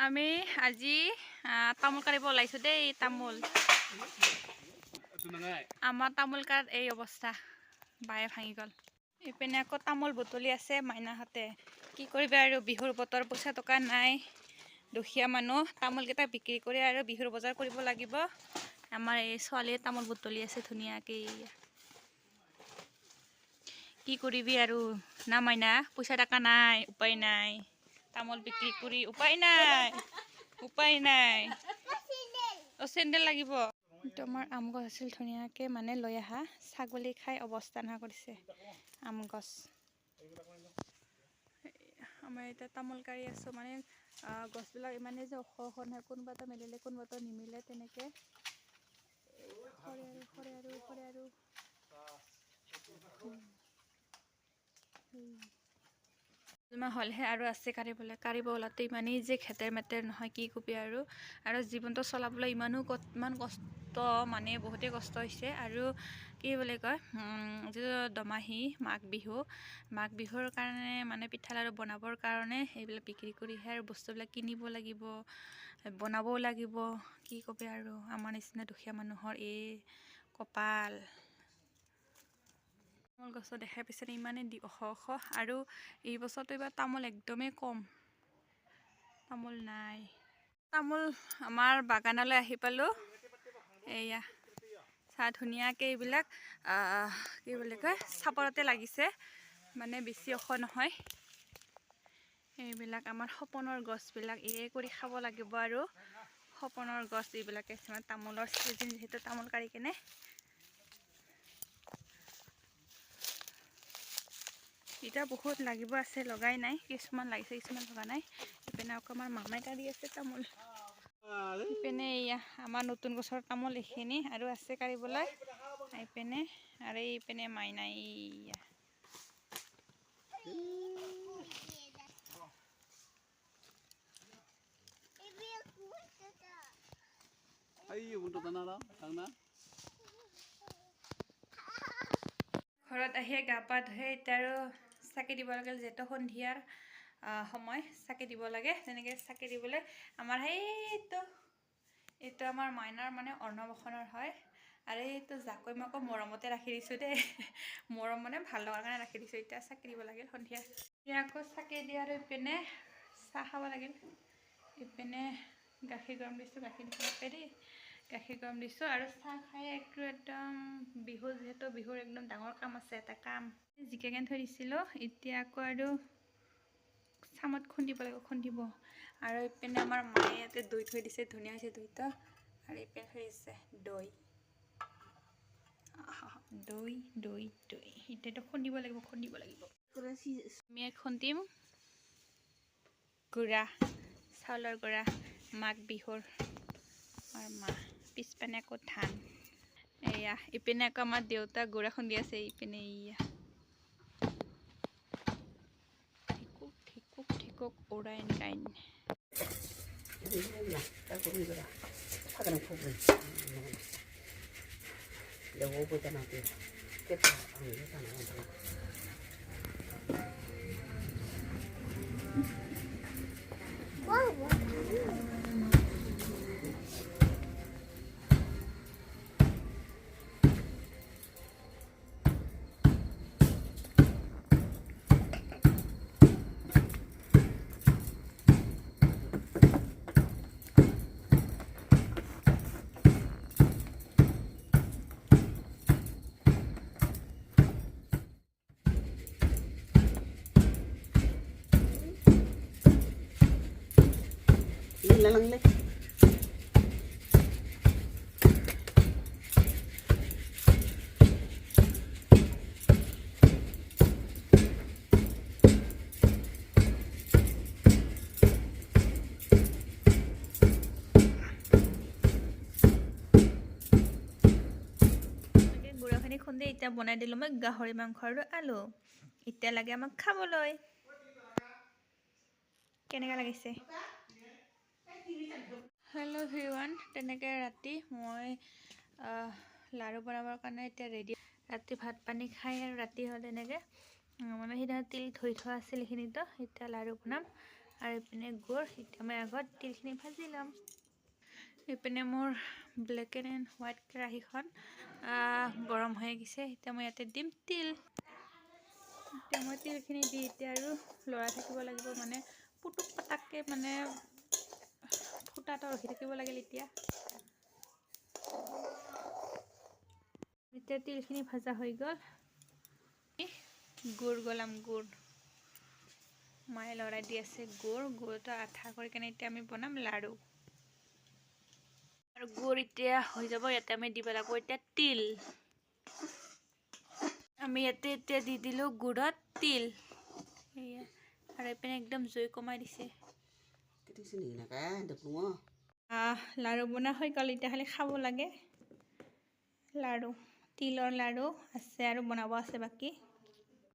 আমি আজি তামোল কাটিব ওলাইছোঁ দেই। তামোল আমাৰ তামোল কাট এই অৱস্থা, বায়ে ভাঙি গ'ল। ইপিনে আকৌ তামোল বুটলি আছে মাইনাহঁতে। কি কৰিবা আৰু, বিহুৰ বতৰ, পইচা টকা নাই, দুখীয়া মানুহ। তামোলকেইটা বিক্ৰী কৰি আৰু বিহুৰ বজাৰ কৰিব লাগিব। আমাৰ এই ছোৱালীয়ে তামোল বুটলি আছে ধুনীয়াকৈ। কি কৰিবি আৰু না মাইনা, পইচা টকা নাই, উপায় নাই। তামোল বিক্ৰী কৰি উপায় নাই, উপায় নাই। চেণ্ডেল লাগিব। তোমাৰ আম গছ আছিল ধুনীয়াকৈ, মানে লৈ আহা, ছাগলী খাই অৱস্থা নোহোৱা কৰিছে আম গছ। আমাৰ এতিয়া তামোল কাঢ়ি আছোঁ, মানে গছবিলাক ইমানেই যে ওখ ওখ নহয়, কোনোবা এটা মিলিলে কোনোবা এটা নিমিলে, তেনেকৈ সৰে আৰু হ'লহে আৰু আছে কাঢ়িব ওলাতে ইমানেই যে খেতেৰ মেতেৰ নহয়, কি কবি আৰু জীৱনটো চলাবলৈ ইমান কষ্ট, মানে বহুতেই কষ্ট হৈছে। আৰু কি বুলি কয়, যিটো দমাহী মাঘ বিহুৰ কাৰণে মানে পিঠা লাড়ু বনাবৰ কাৰণে সেইবিলাক বিক্ৰী কৰিহে আৰু বস্তুবিলাক কিনিব লাগিব, বনাবও লাগিব। কি কবি আৰু আমাৰ নিচিনা দুখীয়া মানুহৰ এই কপাল। তামোল গছত দেখাই পাইছে ইমানেই ওখ ওখ, আৰু এই বছৰটো এইবাৰ তামোল একদমেই কম, তামোল নাই। তামোল আমাৰ বাগানলৈ আহি পালোঁ। এয়া চাহ ধুনীয়াকৈ, এইবিলাক কি বুলি কয়, চাপৰতে লাগিছে, মানে বেছি ওখ নহয়। এইবিলাক আমাৰ সপোনৰ গছবিলাক, এই কৰি খাব লাগিব আৰু সপোনৰ গছ এইবিলাকে। তামোলৰ চিজন যিহেতু, তামোল কাঢ়ি কেনে এতিয়া বহুত লাগিব আছে, লগাই নাই, কিছুমান লাগিছে কিছুমান লগা নাই। ইপিনে আকৌ আমাৰ মামাই কাঢ়ি আছে তামোল। ইপিনে এয়া আমাৰ নতুন গছৰ তামোল এইখিনি, আৰু আছে কাঢ়িবলৈ। এইপিনে আৰু এইপিনে মাইনাই ঘৰত আহিয়ে গা পা ধুই এতিয়া আৰু চাকি দিব লাগিল, যিহেতু সন্ধিয়াৰ সময় চাকি দিব লাগে। তেনেকৈ চাকি দিবলৈ আমাৰ এইটো আমাৰ মাইনাৰ মানে অন্নপ্ৰশনৰ হয়। আৰু এইটো জাকৈ মই আকৌ মৰমতে ৰাখি দিছোঁ দেই, মৰম মানে ভাল লগাৰ কাৰণে ৰাখি দিছোঁ। এতিয়া চাকি দিব লাগিল সন্ধিয়া। এতিয়া আকৌ চাকি দি আৰু ইপিনে চাহ খাব লাগিল। ইপিনে গাখীৰ গৰম দিছোঁ, গাখীৰ দেই গাখীৰ গৰম দিছোঁ, আৰু চাহ খাই একদম বিহু, যিহেতু বিহুৰ একদম ডাঙৰ কাম আছে, এটা কাম জিকাই থৈ দিছিলোঁ। এতিয়া আকৌ আৰু চামত খুন্দিব লাগিব, আৰু ইপিনে আমাৰ মায়ে ইয়াতে দৈ থৈ দিছে, ধুনীয়া হৈছে দৈটো। আৰু ইপিনে থৈ দিছে দৈ, দৈ এতিয়াতো খুন্দিব লাগিব। আমি খুন্দিম গুড়া, চাউলৰ গুড়া, মাঘ বিহুৰ পিছপিনে আকৌ ধান। এয়া ইপিনে আকৌ আমাৰ দেউতা গুড়া খুন্দি আছে। ইপিনে ঠিকক উৰাই গাইন। গুড়াখিনি খুন্দি এতিয়া বনাই দিলোঁ মই গাহৰি মাংস আৰু আলু। এতিয়া লাগে আমাক খাবলৈ। কেনেকুৱা লাগিছে? হেল্ল' এভৰিৱান, তেনেকৈ ৰাতি মই লাড়ু বনাবৰ কাৰণে এতিয়া ৰেডি। ৰাতি ভাত পানী খাই আৰু ৰাতি হ'ল তেনেকৈ, মানে সেইদিনা তিল ধুই থোৱা আছিল সেইখিনিতো। এতিয়া লাড়ু বনাম, আৰু এইপিনে গুড় এতিয়া মই আগত তিলখিনি ভাজি ল'ম এইপিনে মোৰ ব্লেক এণ্ড হোৱাইট কেৰাহীখন গৰম হৈ গৈছে এতিয়া মই ইয়াতে দিম তিল এতিয়া মই তিলখিনি দি এতিয়া আৰু লৰাই থাকিব লাগিব মানে পুটুক পাটাককৈ মানে ফুটাটো ৰখি থাকিব লাগিল এতিয়া তিলখিনি ভাজা হৈ গ'ল গুড় গলাম গুড় মায়ে লৰাই দি আছে গুড়টো আঠা কৰি কেনে এতিয়া আমি বনাম লাড়ু আৰু গুড় এতিয়া হৈ যাব ইয়াতে আমি দিব লাগিব এতিয়া তিল আমি ইয়াতে এতিয়া দি দিলোঁ গুড়ত তিল এয়া আৰু এইপিনে একদম জুই কমাই দিছে লাড়ু বনা হৈ গ'ল এতিয়া খালি খাব লাগে লাড়ু তিলৰ লাড়ু আছে আৰু বনাব আছে বাকী